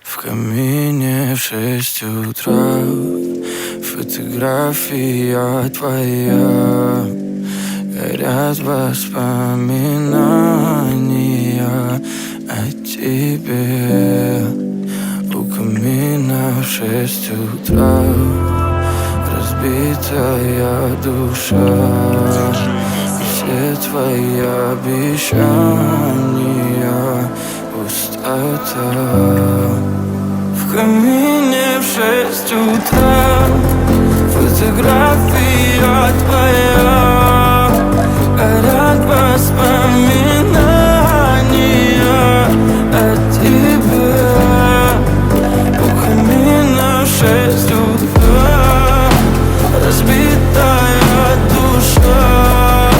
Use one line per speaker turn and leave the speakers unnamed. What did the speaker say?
В камине в 6 утра фотография твоя. Горят воспоминания о тебе. У камина в 6 утра разбитая душа. И все твои обещания пустота. В камине в 6 утра фотография твоя.